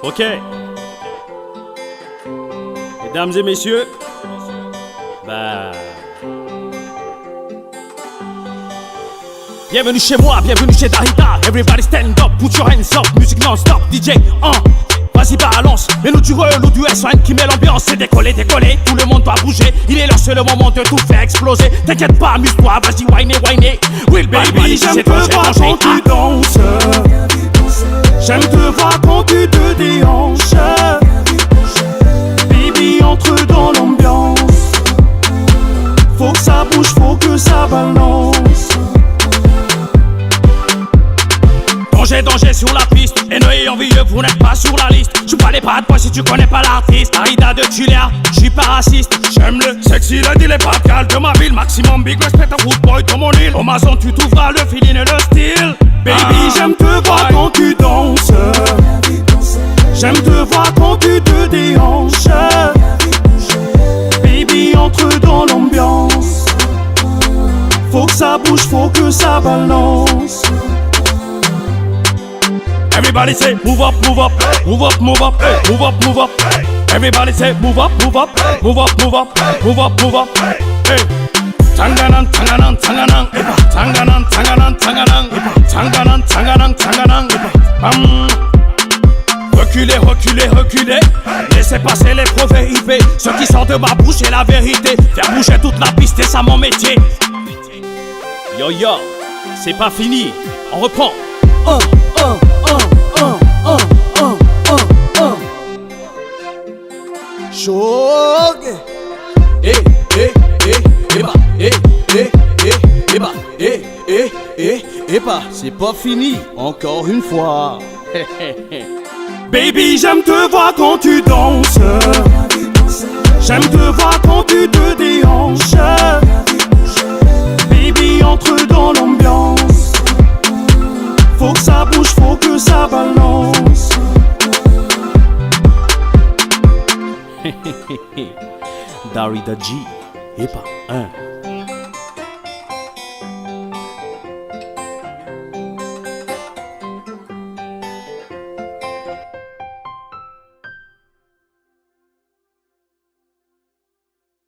Ok. Mesdames et messieurs, bienvenue chez moi, bienvenue chez Darida. Everybody stand up, put your hands up. Musique non-stop, DJ, vas-y balance. Mets-nous du re, du S1 qui met l'ambiance. C'est décollé, décollé, tout le monde doit bouger. Il est là, c'est le moment de tout faire exploser. T'inquiète pas, amuse-toi, vas-y, whiner, whiner. Will baby, j'aime te voir quand tu danses. J'aime te voir quand tu te déhanches. Baby, entre dans l'ambiance. Faut que ça bouge, faut que ça balance. Danger, danger sur la piste. Haineux et envieux, vous n'êtes pas sur la liste. J'suis pas les bad boys si tu connais pas l'artiste. Darida de Tuléa, j'suis pas raciste. J'aime le sexy, le deal et pas de cal de ma ville. Maximum big respect à good boy de mon île. Au maçon, tu trouveras le feeling et le style. Baby, j'aime te voir quand tu danses. J'aime te voir quand tu te déhanches. Baby, entre dans l'ambiance. Faut que ça bouge, faut que ça balance. Everybody say move up, move up, move up, move up, move up, move up. Everybody say move up, move up, move up, move up, move up, move up. Hey. Tanganan, tanganan, tanganan, tanganan, tanganan, tanganan, tanganan, tanganan, tanganan. Reculez, reculez, reculez. Laissez passer les pros VIP. Ce qui sort de ma bouche est la vérité. Faire bouger toute la piste, c'est ça mon métier. Yo yo, c'est pas fini. On reprend. Chog. C'est pas fini, encore une fois. Baby, j'aime te voir quand tu danses. J'aime te voir quand tu te déhanches. Baby, entre dans l'ambiance. Faut que ça bouge, faut que ça balance. Darida G, et pas un.